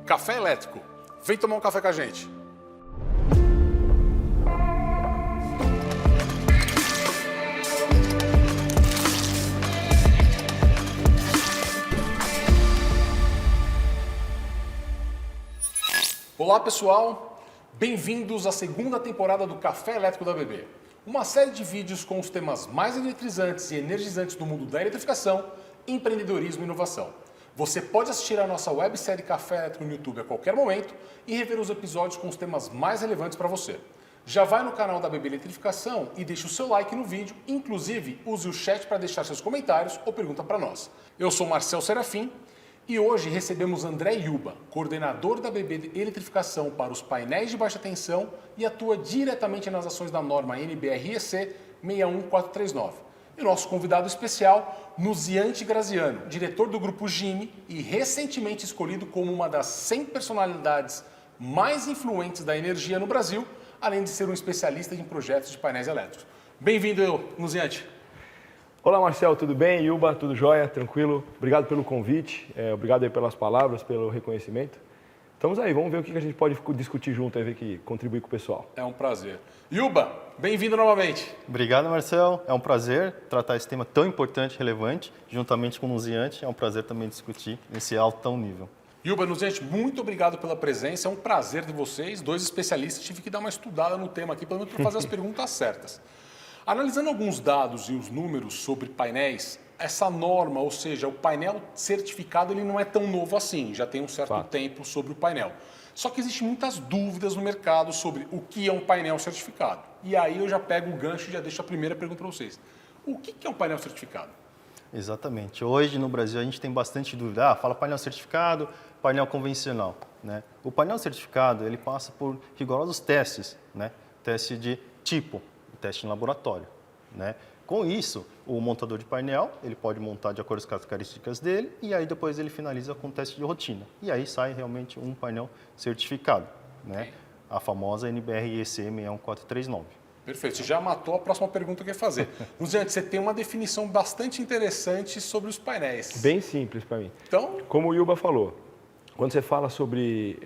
Café Elétrico. Vem tomar um café com a gente. Olá pessoal, bem-vindos à segunda temporada do Café Elétrico da ABB. Uma série de vídeos com os temas mais eletrizantes e energizantes do mundo da eletrificação, empreendedorismo e inovação. Você pode assistir a nossa websérie Café Elétrico no YouTube a qualquer momento e rever os episódios com os temas mais relevantes para você. Já vai no canal da ABB Eletrificação e deixe o seu like no vídeo, inclusive use o chat para deixar seus comentários ou pergunta para nós. Eu sou Marcel Serafim e hoje recebemos André Yuba, coordenador da ABB Eletrificação para os painéis de baixa tensão e atua diretamente nas ações da norma NBR-EC 61439. E o nosso convidado especial, Nuziante Graziano, diretor do Grupo Gini e recentemente escolhido como uma das 100 personalidades mais influentes da energia no Brasil, além de ser um especialista em projetos de painéis elétricos. Bem-vindo, Nuziante. Olá, Marcel, tudo bem? Yuba, tudo jóia? Tranquilo? Obrigado pelo convite, obrigado aí pelas palavras, pelo reconhecimento. Estamos aí, vamos ver o que a gente pode discutir junto aí, ver que contribuir com o pessoal. É um prazer. Yuba, bem-vindo novamente. Obrigado, Marcel. É um prazer tratar esse tema tão importante e relevante, juntamente com o Nuziante. É um prazer também discutir nesse alto nível. Yuba, Nuziante, muito obrigado pela presença. É um prazer de vocês, dois especialistas. Tive que dar uma estudada no tema aqui, pelo menos para fazer as perguntas certas. Analisando alguns dados e os números sobre painéis, essa norma, ou seja, o painel certificado, ele não é tão novo assim, já tem um certo tempo sobre o painel. Só que existem muitas dúvidas no mercado sobre o que é um painel certificado. E aí eu já pego o gancho e já deixo a primeira pergunta para vocês. O que é um painel certificado? Exatamente. Hoje no Brasil a gente tem bastante dúvida. Fala painel certificado, painel convencional, né? O painel certificado, ele passa por rigorosos testes, né? Teste de tipo, teste em laboratório, né? Com isso, o montador de painel, ele pode montar de acordo com as características dele e aí depois ele finaliza com teste de rotina. E aí sai realmente um painel certificado, né? A famosa NBR-EC 61439. Perfeito, você já matou a próxima pergunta que eu ia fazer. Nuziante, você tem uma definição bastante interessante sobre os painéis. Bem simples para mim. Então, como o Yuba falou, quando você fala sobre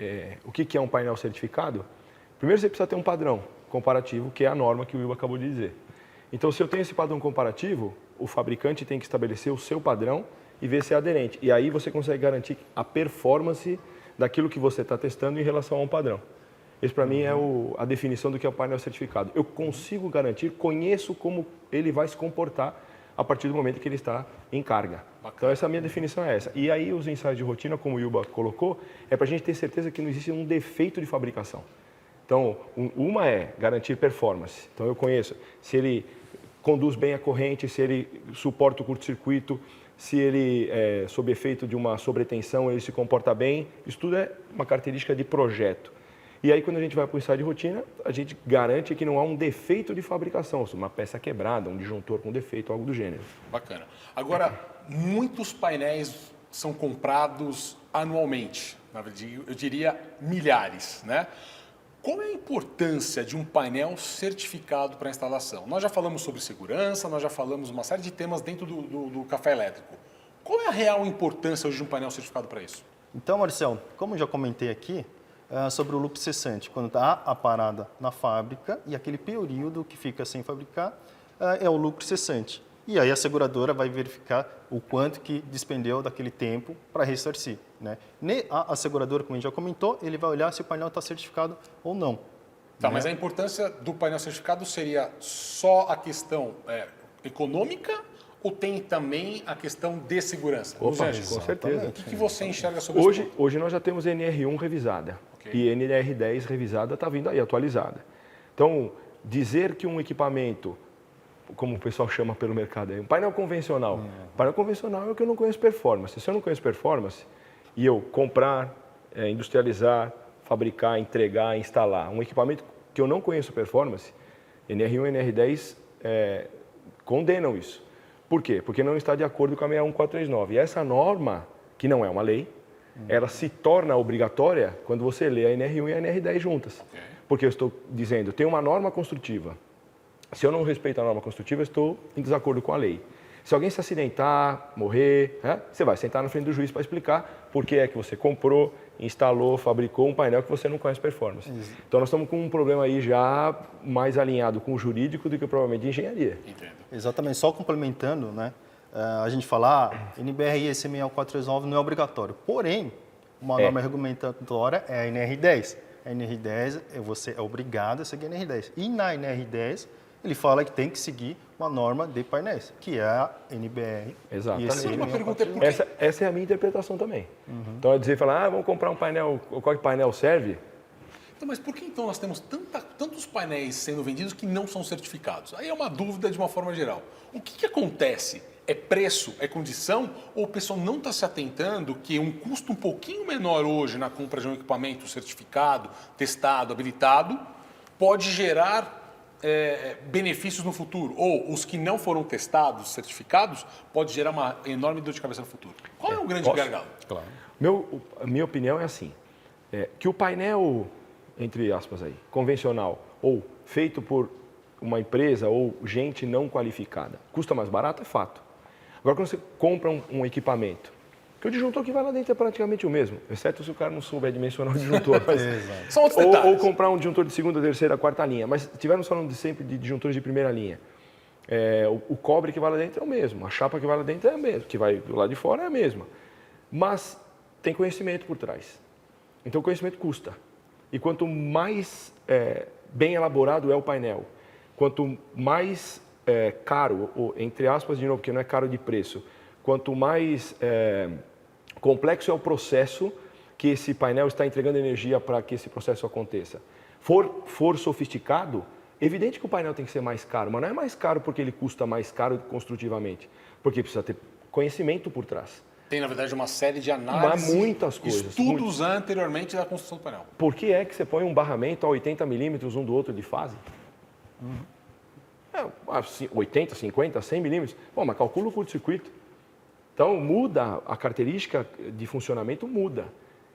o que é um painel certificado, primeiro você precisa ter um padrão comparativo, que é a norma que o Yuba acabou de dizer. Então, se eu tenho esse padrão comparativo, o fabricante tem que estabelecer o seu padrão e ver se é aderente. E aí você consegue garantir a performance daquilo que você está testando em relação a um padrão. Esse, para mim, é a definição do que é o painel certificado. Eu consigo garantir, conheço como ele vai se comportar a partir do momento que ele está em carga. Então, essa minha definição é essa. E aí, os ensaios de rotina, como o Yuba colocou, é para a gente ter certeza que não existe um defeito de fabricação. Então, uma é garantir performance. Então, eu conheço se ele conduz bem a corrente, se ele suporta o curto-circuito, se ele, sob efeito de uma sobretensão, ele se comporta bem. Isso tudo é uma característica de projeto. E aí, quando a gente vai para o ensaio de rotina, a gente garante que não há um defeito de fabricação, uma peça quebrada, um disjuntor com defeito, algo do gênero. Bacana. Agora, muitos painéis são comprados anualmente. Na verdade, eu diria milhares, né? Qual é a importância de um painel certificado para instalação? Nós já falamos sobre segurança, nós já falamos uma série de temas dentro do café elétrico. Qual é a real importância hoje de um painel certificado para isso? Então, Marcel, como eu já comentei aqui, sobre o loop cessante, quando há a parada na fábrica e aquele período que fica sem fabricar é o lucro cessante. E aí a seguradora vai verificar o quanto que despendeu daquele tempo para ressarcir, né? A seguradora, como a gente já comentou, ele vai olhar se o painel está certificado ou não. Tá, né? mas a importância do painel certificado seria só a questão econômica ou tem também a questão de segurança? Opa, com certeza. O que você enxerga sobre isso? Hoje nós já temos NR1 revisada e NR10 revisada está vindo aí, atualizada. Então, dizer que um equipamento, como o pessoal chama pelo mercado, um painel convencional. Painel convencional é o que eu não conheço performance. Se eu não conheço performance e eu comprar, industrializar, fabricar, entregar, instalar um equipamento que eu não conheço performance, NR1 e NR10 condenam isso. Por quê? Porque não está de acordo com a 61439. E essa norma, que não é uma lei, ela se torna obrigatória quando você lê a NR1 e a NR10 juntas. Porque eu estou dizendo, tem uma norma construtiva. Se eu não respeito a norma construtiva, eu estou em desacordo com a lei. Se alguém se acidentar, morrer, né, você vai sentar na frente do juiz para explicar por que é que você comprou, instalou, fabricou um painel que você não conhece performance. Então nós estamos com um problema aí já mais alinhado com o jurídico do que provavelmente de engenharia. Entendo. Exatamente, só complementando, né? A gente fala, NBRI EC 61439 não é obrigatório. Porém, uma norma regulatória é a NR10. A NR10, você é obrigado a seguir a NR10. E na NR10, ele fala que tem que seguir uma norma de painéis, que é a NBR. Exatamente. Uma pergunta é por quê? Essa é a minha interpretação também. Então, é dizer, falar, vamos comprar um painel, qual painel serve? Então, mas por que então nós temos tantos painéis sendo vendidos que não são certificados? Aí é uma dúvida de uma forma geral. O que acontece? É preço? É condição? Ou o pessoal não está se atentando que um custo um pouquinho menor hoje na compra de um equipamento certificado, testado, habilitado, pode gerar benefícios no futuro? Ou os que não foram testados, certificados, pode gerar uma enorme dor de cabeça no futuro? Qual é o grande gargalo? Claro. A minha opinião é assim, que o painel, entre aspas aí, convencional ou feito por uma empresa ou gente não qualificada, custa mais barato, é fato. Agora, quando você compra um equipamento, que o disjuntor que vai lá dentro é praticamente o mesmo, exceto se o cara não souber dimensionar o disjuntor. Mas, São outros detalhes. ou comprar um disjuntor de segunda, terceira, quarta linha. Mas estivermos falando sempre de disjuntores de primeira linha. O cobre que vai lá dentro é o mesmo, a chapa que vai lá dentro é a mesma, que vai do lado de fora é a mesma. Mas tem conhecimento por trás. Então o conhecimento custa. E quanto mais bem elaborado é o painel, quanto mais caro, ou, entre aspas de novo, porque não é caro de preço, quanto mais complexo é o processo que esse painel está entregando energia para que esse processo aconteça. For sofisticado, evidente que o painel tem que ser mais caro, mas não é mais caro porque ele custa mais caro construtivamente, porque precisa ter conhecimento por trás. Tem, na verdade, uma série de análises, muitas coisas, estudos anteriormente da construção do painel. Por que é que você põe um barramento a 80 milímetros um do outro de fase? 80, 50, 100 milímetros. Bom, mas calcula o curto-circuito. Então, muda, a característica de funcionamento muda.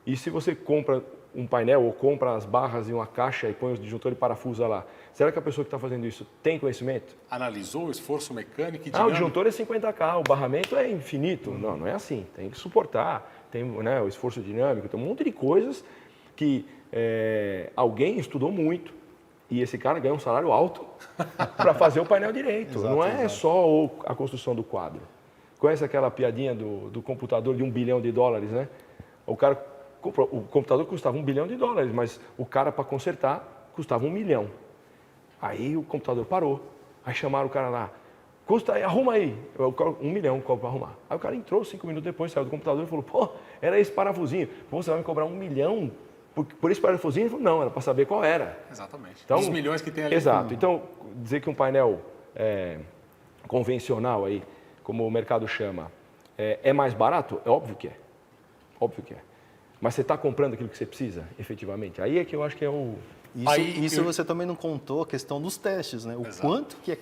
E se você compra um painel ou compra as barras em uma caixa e põe os disjuntores e parafusa lá, será que a pessoa que está fazendo isso tem conhecimento? Analisou o esforço mecânico e O dinâmico? disjuntor é 50K, o barramento é infinito. Não, não é assim. Tem que suportar, tem o esforço dinâmico, tem um monte de coisas que alguém estudou muito e esse cara ganha um salário alto para fazer o painel direito. Exato, não é exato. só a construção do quadro. Conhece aquela piadinha do computador de $1 bilhão, né? O computador custava $1 bilhão, mas o cara para consertar custava $1 milhão. Aí o computador parou. Aí chamaram o cara lá, custa aí, arruma aí. $1 milhão para arrumar. Aí o cara entrou 5 minutos depois, saiu do computador e falou, pô, era esse parafusinho. Pô, você vai me cobrar $1 milhão por esse parafusinho? Ele falou, não, era para saber qual era. Exatamente. Então, Os milhões que tem ali. Exato. Então, dizer que um painel convencional aí, como o mercado chama, é mais barato? É óbvio que é. Óbvio que é. Mas você está comprando aquilo que você precisa, efetivamente? Aí é que eu acho que é o... Isso você também não contou a questão dos testes, né? O Exato. quanto que é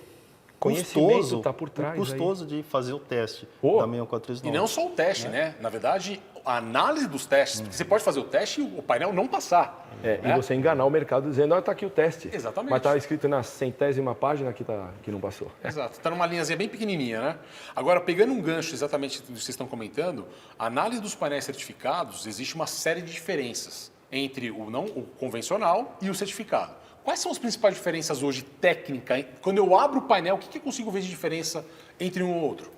Conhecimento custoso, tá por trás custoso de fazer o teste Pô. da 6439. E não só o teste, né? Na verdade, a análise dos testes. Porque você pode fazer o teste e o painel não passar. E né? você enganar o mercado dizendo, está aqui o teste. Exatamente. Mas está escrito na 100ª página que não passou. Exato, está numa linhazinha bem pequenininha, né? Agora, pegando um gancho exatamente do que vocês estão comentando, a análise dos painéis certificados, existe uma série de diferenças entre o convencional e o certificado. Quais são as principais diferenças hoje técnicas? Quando eu abro o painel, o que eu consigo ver de diferença entre um e outro?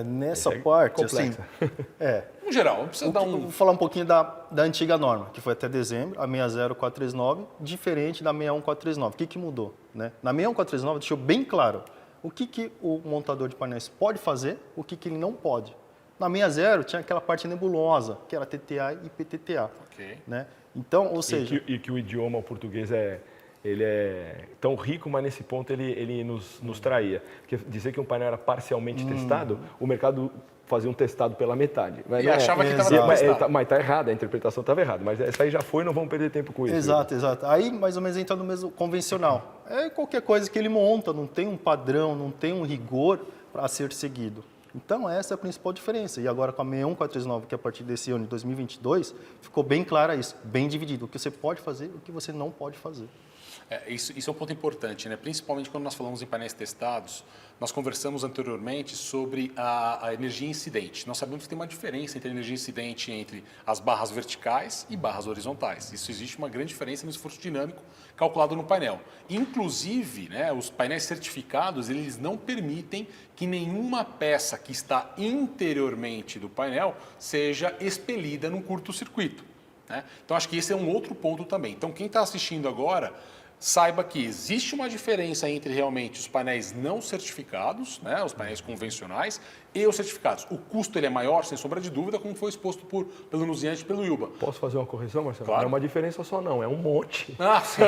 Nessa Essa é parte, assim, complexa. No geral, não precisa dar um... Vou falar um pouquinho da antiga norma, que foi até dezembro, a 60439, diferente da 61439. O que mudou? Né? Na 61439 deixou bem claro o que o montador de painéis pode fazer, o que ele não pode. Na 60 tinha aquela parte nebulosa, que era TTA e PTTA. Ok. Né? Então, ou seja... E que o idioma português ele é tão rico, mas nesse ponto ele nos traía. Porque dizer que um painel era parcialmente testado, o mercado fazia um testado pela metade. Mas E não achava que estava Mas testado. está errado, a interpretação estava errada. Mas essa aí já foi, não vamos perder tempo com isso. Exato, exato. Aí, mais ou menos, entra no mesmo convencional. É qualquer coisa que ele monta, não tem um padrão, não tem um rigor para ser seguido. Então, essa é a principal diferença. E agora, com a 61439, que a partir desse ano de 2022, ficou bem clara isso, bem dividido. O que você pode fazer e o que você não pode fazer. Isso é um ponto importante, né? Principalmente quando nós falamos em painéis testados, nós conversamos anteriormente sobre a energia incidente. Nós sabemos que tem uma diferença entre a energia incidente entre as barras verticais e barras horizontais. Isso existe uma grande diferença no esforço dinâmico calculado no painel. Inclusive, né, os painéis certificados, eles não permitem que nenhuma peça que está interiormente do painel seja expelida num curto-circuito, né? Então, acho que esse é um outro ponto também. Então, quem está assistindo agora, saiba que existe uma diferença entre realmente os painéis não certificados, né, os painéis convencionais, e os certificados. O custo ele é maior, sem sombra de dúvida, como foi exposto pelo Nuziante e pelo Yuba. Posso fazer uma correção, Marcelo? Claro. Não é uma diferença só não, é um monte. Ah, sim.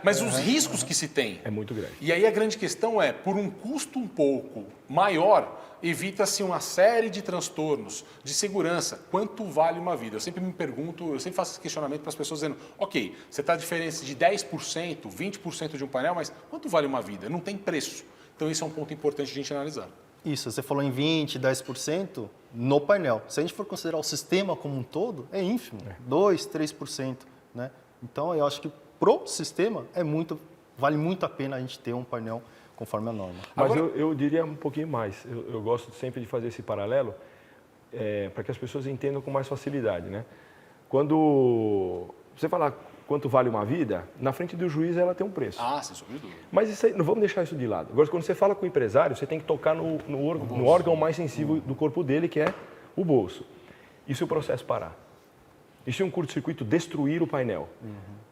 Mas os riscos que se tem. É muito grande. E aí a grande questão é, por um custo um pouco maior, evita-se uma série de transtornos de segurança. Quanto vale uma vida? Eu sempre me pergunto, eu sempre faço esse questionamento para as pessoas dizendo, ok, você está a diferença de 10%, 20% de um painel, mas quanto vale uma vida? Não tem preço. Então isso é um ponto importante de a gente analisar. Isso, você falou em 20%, 10% no painel. Se a gente for considerar o sistema como um todo, é ínfimo, 2%, 3%. Né? Então, eu acho que pro sistema vale muito a pena a gente ter um painel conforme a norma. Mas Agora, eu diria um pouquinho mais. Eu gosto sempre de fazer esse paralelo para que as pessoas entendam com mais facilidade. Né? Quando você falar quanto vale uma vida, na frente do juiz ela tem um preço. Ah, sem sombra de dúvida. Mas isso aí, não vamos deixar isso de lado. Agora, quando você fala com o empresário, você tem que tocar no órgão mais sensível do corpo dele, que é o bolso. E se o processo parar? E se um curto-circuito destruir o painel?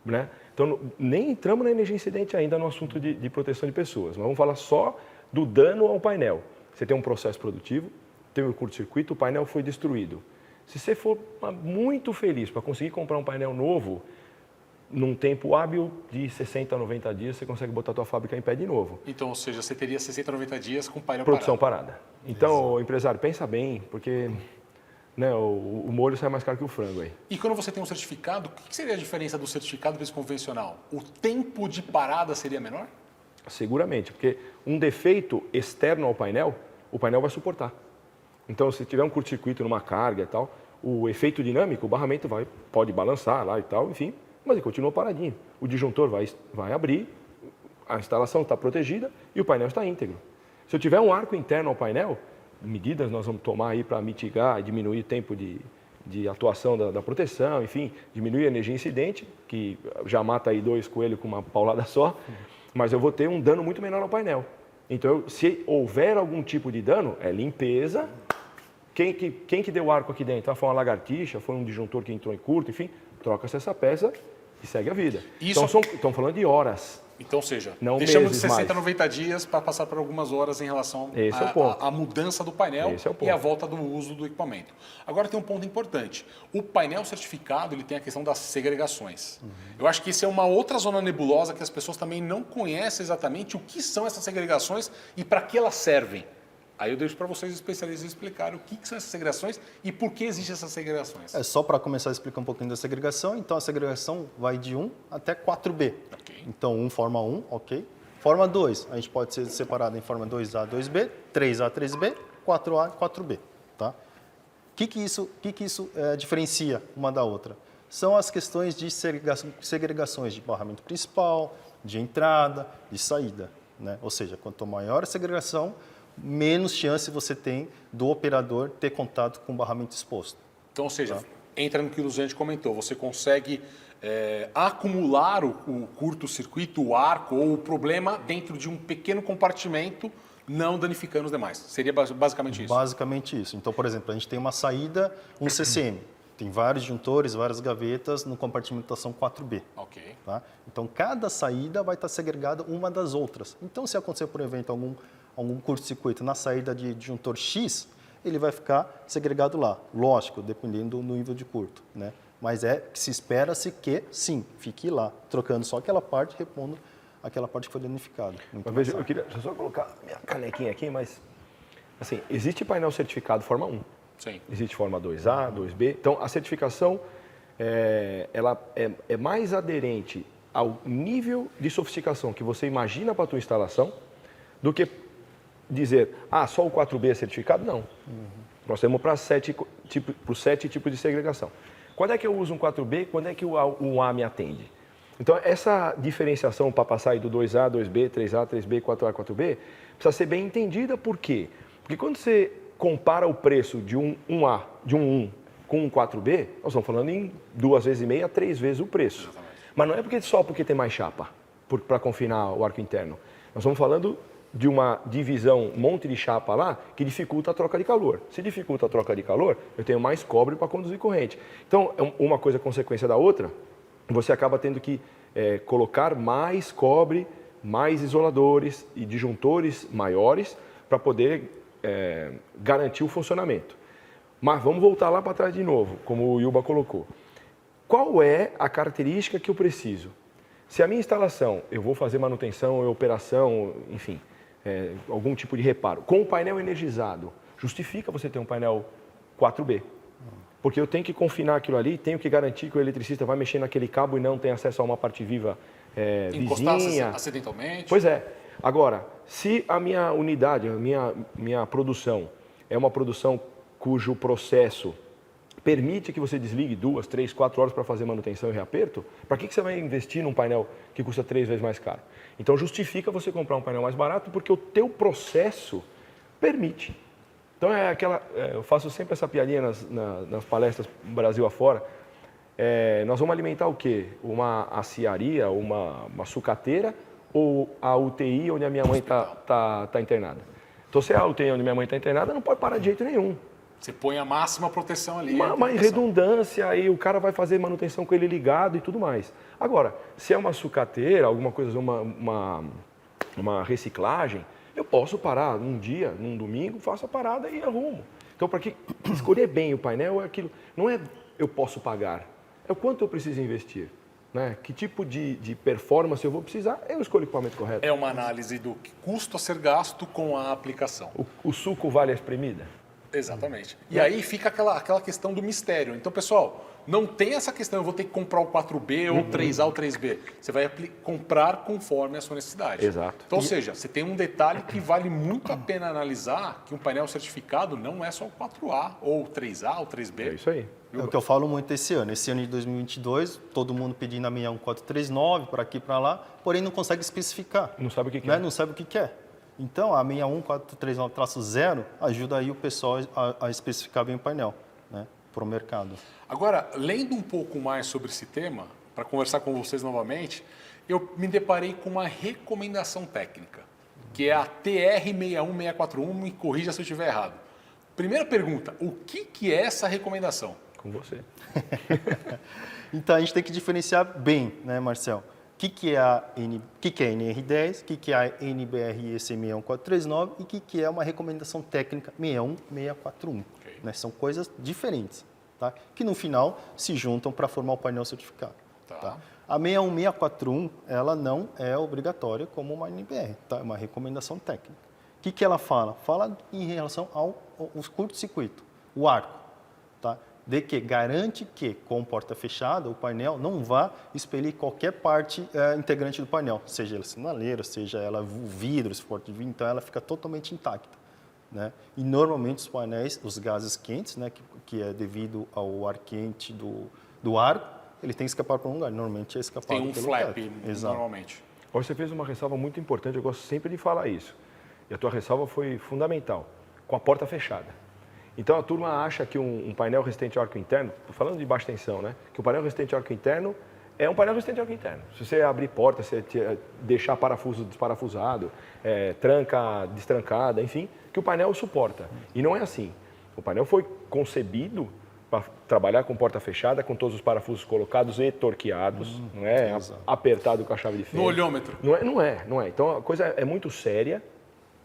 Né? Então, nem entramos na energia incidente ainda no assunto de proteção de pessoas. Nós vamos falar só do dano ao painel. Você tem um processo produtivo, teve um curto-circuito, o painel foi destruído. Se você for muito feliz para conseguir comprar um painel novo, num tempo hábil de 60 a 90 dias, você consegue botar a tua fábrica em pé de novo. Então, ou seja, você teria 60 a 90 dias com o painel Produção parado. parada. Então, empresário, pensa bem, porque né, o molho sai mais caro que o frango aí. E quando você tem um certificado, o que seria a diferença do certificado para esse convencional? O tempo de parada seria menor? Seguramente, porque um defeito externo ao painel, o painel vai suportar. Então, se tiver um curto-circuito numa carga e tal, o efeito dinâmico, o barramento pode balançar lá e tal, enfim, mas ele continua paradinho. O disjuntor vai abrir, a instalação está protegida e o painel está íntegro. Se eu tiver um arco interno ao painel, medidas nós vamos tomar aí para mitigar, diminuir o tempo de atuação da proteção, enfim, diminuir a energia incidente, que já mata aí 2 coelhos com uma paulada só, mas eu vou ter um dano muito menor ao painel. Então, se houver algum tipo de dano, é limpeza. Quem que deu arco aqui dentro? Foi uma lagartixa, foi um disjuntor que entrou em curto, enfim, troca-se essa peça e segue a vida. Isso... Então, estão falando de horas. Então, ou seja, não deixamos de meses 60 a mais. 90 dias para passar por algumas horas em relação à mudança do painel e à volta do uso do equipamento. Agora tem um ponto importante. O painel certificado ele tem a questão das segregações. Eu acho que isso é uma outra zona nebulosa que as pessoas também não conhecem exatamente o que são essas segregações e para que elas servem. Aí eu deixo para vocês especialistas explicarem o que são essas segregações e por que existem essas segregações. Só para começar a explicar um pouquinho da segregação, então a segregação vai de 1 até 4B. Okay. Então 1 forma 1, ok. Forma 2, a gente pode ser separado em forma 2A, 2B, 3A, 3B, 4A, 4B. Tá? O que isso diferencia uma da outra? São as questões de segregações de barramento principal, de entrada, de saída. Né? Ou seja, quanto maior a segregação, menos chance você tem do operador ter contato com o barramento exposto. Então, ou seja, entra no que o Luziante comentou, você consegue acumular o curto-circuito, o arco ou o problema dentro de um pequeno compartimento, não danificando os demais. Seria basicamente isso? Basicamente isso. Então, por exemplo, a gente tem uma saída, um CCM. Tem vários disjuntores, várias gavetas no compartimentação 4B. Ok. Tá? Então, cada saída vai estar segregada uma das outras. Então, se acontecer, por exemplo, algum curto-circuito na saída de disjuntor X, ele vai ficar segregado lá. Lógico, dependendo do nível de curto. Né? Mas se espera-se que, sim, fique lá, trocando só aquela parte, repondo aquela parte que foi danificada. Veja, eu queria só colocar minha canequinha aqui, mas assim, existe painel certificado forma 1. Sim. Existe forma 2A, 2B. Então, a certificação ela é mais aderente ao nível de sofisticação que você imagina para a tua instalação do que dizer, só o 4B é certificado? Não. Nós temos para 7 tipos de segregação. Quando é que eu uso um 4B? Quando é que o A me atende? Então, essa diferenciação para passar aí do 2A, 2B, 3A, 3B, 4A, 4B, precisa ser bem entendida. Por quê? Porque quando você compara o preço de um 1A, de um 1 com um 4B, nós estamos falando em 2,5 vezes a 3 vezes o preço. Exatamente. Mas não é só porque tem mais chapa, para confinar o arco interno. Nós estamos falando de uma divisão, um monte de chapa lá, que dificulta a troca de calor. Se dificulta a troca de calor, eu tenho mais cobre para conduzir corrente. Então, uma coisa é consequência da outra, você acaba tendo que colocar mais cobre, mais isoladores e disjuntores maiores para poder garantir o funcionamento. Mas vamos voltar lá para trás de novo, como o Yuba colocou. Qual é a característica que eu preciso? Se a minha instalação, eu vou fazer manutenção, operação, enfim, algum tipo de reparo, com o painel energizado, justifica você ter um painel 4B. Porque eu tenho que confinar aquilo ali, tenho que garantir que o eletricista vai mexer naquele cabo e não tem acesso a uma parte viva Encostar vizinha. acidentalmente. Pois é. Agora, se a minha unidade, a minha produção é uma produção cujo processo permite que você desligue 2, 3, 4 horas para fazer manutenção e reaperto, para que você vai investir num painel que custa 3 vezes mais caro? Então, justifica você comprar um painel mais barato porque o teu processo permite. Então, eu faço sempre essa piadinha nas palestras Brasil afora. Nós vamos alimentar o quê? Uma aciaria, uma sucateira ou a UTI onde a minha mãe tá internada? Então, se é a UTI onde minha mãe está internada, não pode parar de jeito nenhum. Você põe a máxima proteção ali. Uma redundância, aí o cara vai fazer manutenção com ele ligado e tudo mais. Agora, se é uma sucateira, alguma coisa, uma reciclagem, eu posso parar num dia, num domingo, faço a parada e arrumo. Então, para que escolher bem o painel é aquilo. Não é eu posso pagar, é o quanto eu preciso investir. Né? Que tipo de performance eu vou precisar, eu escolho o equipamento correto. É uma análise do custo a ser gasto com a aplicação. O suco vale a espremida? Exatamente. E aí fica aquela questão do mistério. Então, pessoal, não tem essa questão, eu vou ter que comprar o 4B ou 3A ou 3B. Você vai comprar conforme a sua necessidade. Exato. Então, ou seja, você tem um detalhe que vale muito a pena analisar, que um painel certificado não é só o 4A ou 3A ou 3B. É isso aí. É o que eu falo muito esse ano. Esse ano de 2022, todo mundo pedindo a 61439 para aqui e para lá, porém não consegue especificar. Não sabe o que né? é. Não sabe o que é. Então, a 61439-0 ajuda aí o pessoal a especificar bem o painel, né, para o mercado. Agora, lendo um pouco mais sobre esse tema, para conversar com vocês novamente, eu me deparei com uma recomendação técnica, que é a TR61641, me corrija se eu estiver errado. Primeira pergunta, o que é essa recomendação? Com você. Então, a gente tem que diferenciar bem, né, Marcel? O que é a NR10, o que é a NBREC 61439 e o que é uma recomendação técnica 61641. Okay. Né? São coisas diferentes, tá? Que no final se juntam para formar o painel certificado. Tá? A 61641 ela não é obrigatória como uma NBR, tá? É uma recomendação técnica. O que ela fala? Fala em relação aos curto-circuito, o arco. Tá? De que garante que, com porta fechada, o painel não vá expelir qualquer parte integrante do painel, seja ela sinaleira, seja ela o vidro, se for de vidro, então ela fica totalmente intacta. Né? E normalmente os painéis, os gases quentes, né, que é devido ao ar quente do arco, ele tem que escapar para um lugar, normalmente é escapar Tem um pelo flap, teto. normalmente. Você fez uma ressalva muito importante, eu gosto sempre de falar isso. E a tua ressalva foi fundamental, com a porta fechada. Então a turma acha que um painel resistente ao arco interno, estou falando de baixa tensão, né? Que o painel resistente ao arco interno é um painel resistente ao arco interno. Se você abrir porta, se deixar parafuso desparafusado, tranca destrancada, enfim, que o painel suporta. E não é assim. O painel foi concebido para trabalhar com porta fechada, com todos os parafusos colocados e torqueados, não é apertado com a chave de fenda. No olhômetro. Não é. Então a coisa é muito séria.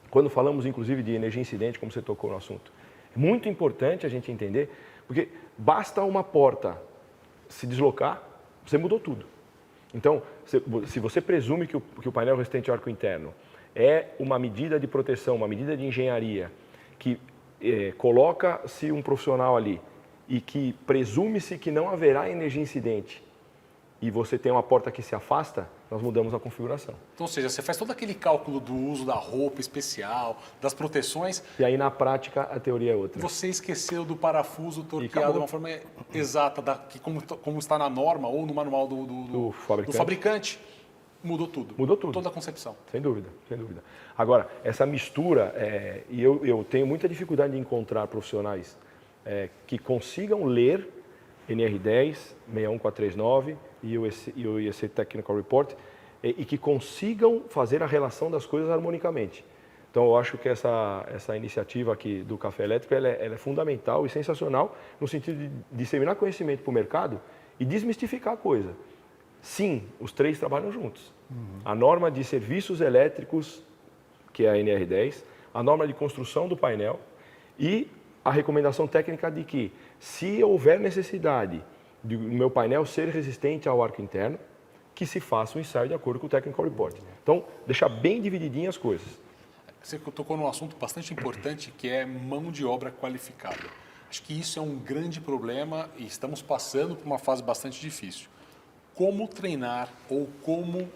Quando falamos, inclusive, de energia incidente, como você tocou no assunto. É muito importante a gente entender, porque basta uma porta se deslocar, você mudou tudo. Então, se você presume que o painel resistente ao arco interno é uma medida de proteção, uma medida de engenharia, que coloca-se um profissional ali e que presume-se que não haverá energia incidente, e você tem uma porta que se afasta, nós mudamos a configuração. Então, ou seja, você faz todo aquele cálculo do uso da roupa especial, das proteções. E aí, na prática, a teoria é outra. Você esqueceu do parafuso torqueado de acabou. uma forma exata, como está na norma ou no manual do fabricante. Mudou tudo. Mudou tudo. Toda a concepção. Sem dúvida, sem dúvida. Agora, essa mistura, e eu tenho muita dificuldade de encontrar profissionais que consigam ler NR10, 61439 e o IEC Technical Report e que consigam fazer a relação das coisas harmonicamente. Então, eu acho que essa iniciativa aqui do Café Elétrico ela é fundamental e sensacional no sentido de disseminar conhecimento para o mercado e desmistificar a coisa. Sim, os três trabalham juntos. A norma de serviços elétricos, que é a NR10, a norma de construção do painel e a recomendação técnica de que, se houver necessidade do meu painel ser resistente ao arco interno, que se faça um ensaio de acordo com o Technical Report. Então, deixar bem divididinhas as coisas. Você tocou num assunto bastante importante, que é mão de obra qualificada. Acho que isso é um grande problema e estamos passando por uma fase bastante difícil. Como treinar ou como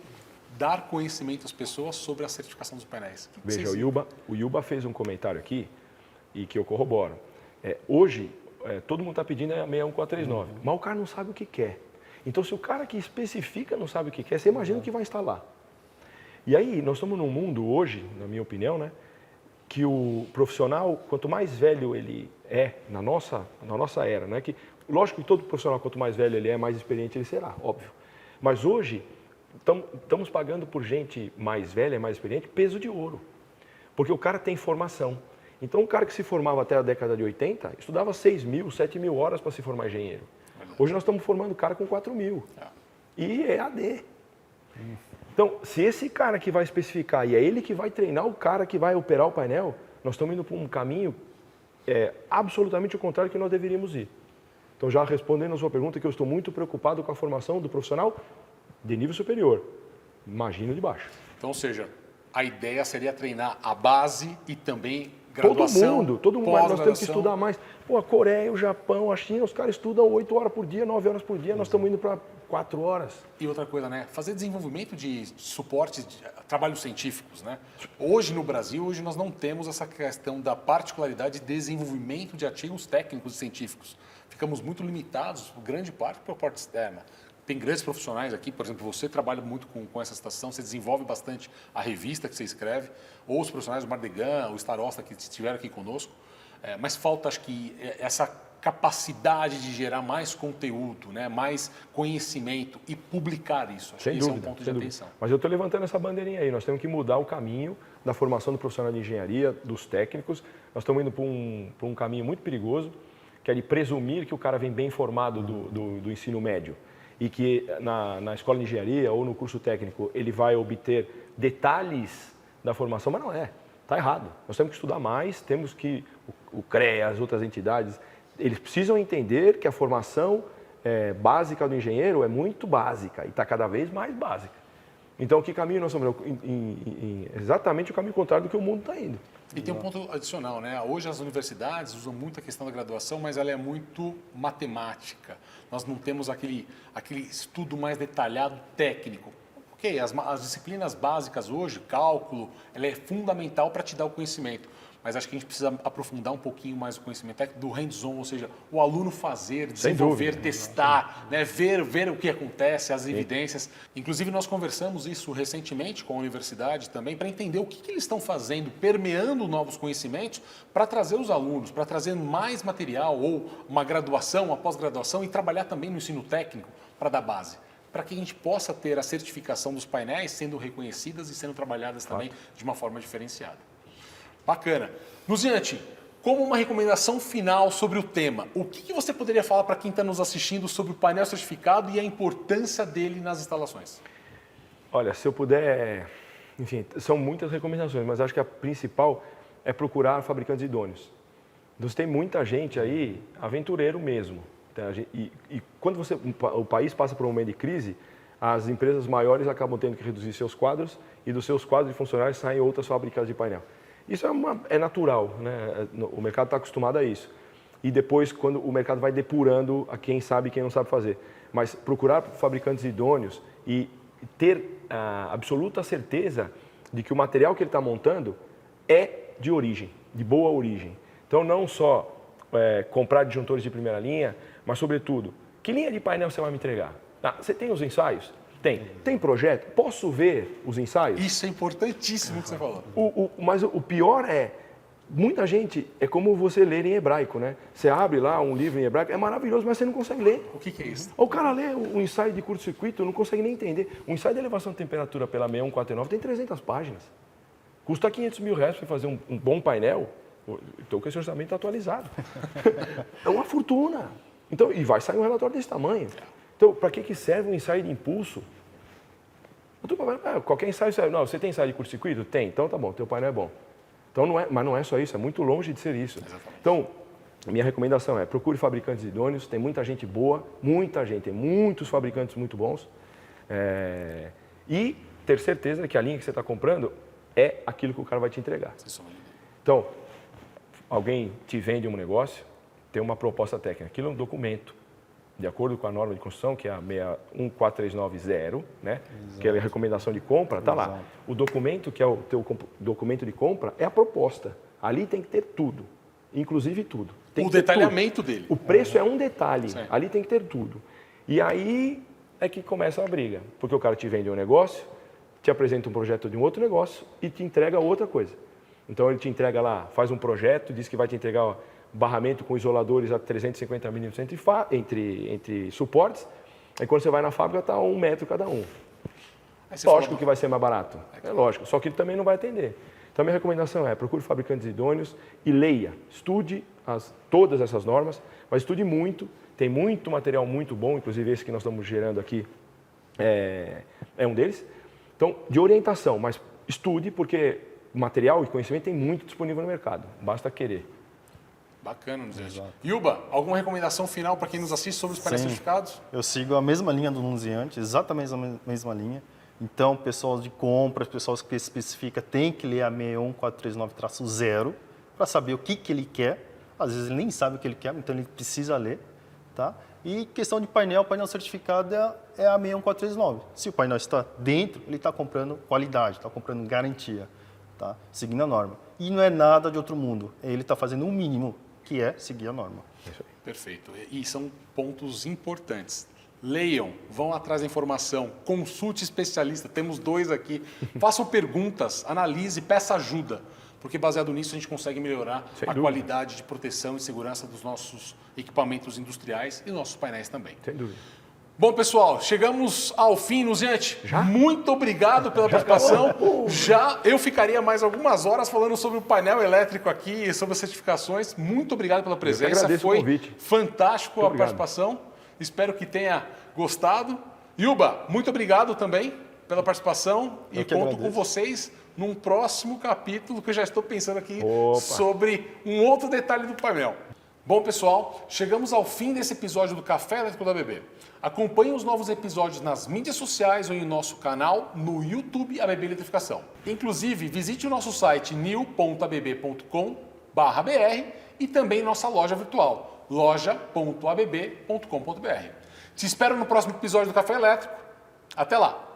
dar conhecimento às pessoas sobre a certificação dos painéis? Veja, o Yuba fez um comentário aqui e que eu corroboro. Hoje, todo mundo está pedindo a 61439, mas o cara não sabe o que quer. Então, se o cara que especifica não sabe o que quer, você imagina o que vai instalar. E aí, nós estamos num mundo hoje, na minha opinião, né, que o profissional, quanto mais velho ele é na nossa era, né, que, lógico que todo profissional, quanto mais velho ele é, mais experiente ele será, óbvio. Mas hoje, estamos pagando por gente mais velha, mais experiente, peso de ouro. Porque o cara tem formação. Então, o cara que se formava até a década de 80, estudava 6.000, 7.000 horas para se formar engenheiro. Hoje nós estamos formando o cara com 4.000. E é AD. Então, se esse cara que vai especificar e é ele que vai treinar o cara que vai operar o painel, nós estamos indo para um caminho absolutamente o contrário que nós deveríamos ir. Então, já respondendo a sua pergunta, que eu estou muito preocupado com a formação do profissional de nível superior. Imagino de baixo. Então, ou seja, a ideia seria treinar a base e também graduação. Todo mundo. Nós temos que estudar mais. Pô, a Coreia, o Japão, a China, os caras estudam 8 horas por dia, 9 horas por dia, nós estamos indo para 4 horas. E outra coisa, né? Fazer desenvolvimento de suportes, de trabalhos científicos, né? Hoje no Brasil, nós não temos essa questão da particularidade de desenvolvimento de artigos técnicos e científicos. Ficamos muito limitados, grande parte, para a parte externa. Tem grandes profissionais aqui, por exemplo, você trabalha muito com essa estação, você desenvolve bastante a revista que você escreve, ou os profissionais do Mardegan, o Starosta que estiveram aqui conosco, mas falta, acho que, essa capacidade de gerar mais conteúdo, né, mais conhecimento e publicar isso. Acho que esse é um ponto de atenção. Mas eu estou levantando essa bandeirinha aí, nós temos que mudar o caminho da formação do profissional de engenharia, dos técnicos, nós estamos indo para um caminho muito perigoso, que é de presumir que o cara vem bem formado do ensino médio e que na escola de engenharia ou no curso técnico ele vai obter detalhes da formação, mas não é, está errado. Nós temos que estudar mais, temos que, o CREA, as outras entidades, eles precisam entender que a formação básica do engenheiro é muito básica e está cada vez mais básica. Então, que caminho nós estamos indo? Exatamente o caminho contrário do que o mundo está indo. E tem um ponto adicional, né? Hoje as universidades usam muito a questão da graduação, mas ela é muito matemática. Nós não temos aquele estudo mais detalhado técnico. Ok, as disciplinas básicas hoje, cálculo, ela é fundamental para te dar o conhecimento. Mas acho que a gente precisa aprofundar um pouquinho mais o conhecimento técnico do hands-on, ou seja, o aluno fazer, desenvolver, testar, né, ver o que acontece, as evidências. Inclusive, nós conversamos isso recentemente com a universidade também, para entender o que eles estão fazendo, permeando novos conhecimentos, para trazer os alunos, para trazer mais material, ou uma graduação, uma pós-graduação, e trabalhar também no ensino técnico para dar base, para que a gente possa ter a certificação dos painéis sendo reconhecidas e sendo trabalhadas também de uma forma diferenciada. Bacana. Nuziante, como uma recomendação final sobre o tema, o que você poderia falar para quem está nos assistindo sobre o painel certificado e a importância dele nas instalações? Olha, se eu puder... Enfim, são muitas recomendações, mas acho que a principal é procurar fabricantes idôneos. Então, tem muita gente aí, aventureiro mesmo. E quando o país passa por um momento de crise, as empresas maiores acabam tendo que reduzir seus quadros e dos seus quadros de funcionários saem outras fabricantes de painel. Isso é natural, né? O mercado está acostumado a isso. E depois, quando o mercado vai depurando a quem sabe e quem não sabe fazer. Mas procurar fabricantes idôneos e ter a absoluta certeza de que o material que ele está montando é de origem, de boa origem. Então, não só comprar disjuntores de primeira linha, mas, sobretudo, que linha de painel você vai me entregar? Você tem os ensaios? Tem. Tem projeto? Posso ver os ensaios? Isso é importantíssimo que você falou. Mas o pior é, muita gente, é como você ler em hebraico, né? Você abre lá um livro em hebraico, é maravilhoso, mas você não consegue ler. O que é isso? O cara lê o ensaio de curto-circuito, não consegue nem entender. O ensaio de elevação de temperatura pela 6149 tem 300 páginas. Custa R$500 mil para fazer um bom painel. Então, com esse orçamento atualizado. É uma fortuna. Então, e vai sair um relatório desse tamanho. Então, para que serve um ensaio de impulso? Qualquer ensaio serve. Não, você tem ensaio de curto-circuito? Tem. Então, tá bom, teu painel é bom. Então, mas não é só isso, é muito longe de ser isso. Exatamente. Então, a minha recomendação é procure fabricantes idôneos, tem muita gente boa, muita gente, tem muitos fabricantes muito bons. E ter certeza que a linha que você está comprando é aquilo que o cara vai te entregar. Então, alguém te vende um negócio, tem uma proposta técnica, aquilo é um documento, de acordo com a norma de construção, que é a 61490, né? Que é a recomendação de compra, está lá. O documento, que é o teu documento de compra, é a proposta. Ali tem que ter tudo, inclusive tudo. Tem o que ter detalhamento tudo. dele. O preço é um detalhe, Sim. Ali tem que ter tudo. E aí é que começa a briga, porque o cara te vende um negócio, te apresenta um projeto de um outro negócio e te entrega outra coisa. Então ele te entrega lá, faz um projeto, diz que vai te entregar barramento com isoladores a 350 milímetros entre suportes, aí quando você vai na fábrica está 1 metro cada um. Lógico que vai ser mais barato, é lógico, só que ele também não vai atender. Então a minha recomendação é procure fabricantes idôneos e leia, estude todas essas normas, mas estude muito, tem muito material muito bom, inclusive esse que nós estamos gerando aqui é um deles. Então, de orientação, mas estude, porque material e conhecimento tem muito disponível no mercado, basta querer. Bacana, gente. Yuba, alguma recomendação final para quem nos assiste sobre os painéis certificados? Eu sigo a mesma linha do anunciante, exatamente a mesma linha. Então, pessoal de compras, pessoal que especifica, tem que ler a 61439-0 para saber o que ele quer. Às vezes ele nem sabe o que ele quer, então ele precisa ler. Tá? E questão de painel certificado é a 61439. Se o painel está dentro, ele está comprando qualidade, está comprando garantia, tá? Seguindo a norma. E não é nada de outro mundo, ele está fazendo o mínimo, que é seguir a norma. Perfeito. E são pontos importantes. Leiam, vão atrás da informação, consulte especialista, temos 2 aqui. Façam perguntas, analise, peça ajuda, porque baseado nisso a gente consegue melhorar a qualidade de proteção e segurança dos nossos equipamentos industriais e nossos painéis também. Sem dúvida. Bom, pessoal, chegamos ao fim, Nuziante. Muito obrigado pela participação. Eu ficaria mais algumas horas falando sobre o painel elétrico aqui, sobre as certificações. Muito obrigado pela presença. Foi fantástico a participação. Espero que tenha gostado. Yuba, muito obrigado também pela participação e conto com vocês num próximo capítulo que eu já estou pensando aqui sobre um outro detalhe do painel. Bom, pessoal, chegamos ao fim desse episódio do Café Elétrico da ABB. Acompanhe os novos episódios nas mídias sociais ou em nosso canal no YouTube ABB Eletrificação. Inclusive, visite o nosso site new.abb.com.br e também nossa loja virtual, loja.abb.com.br. Te espero no próximo episódio do Café Elétrico. Até lá!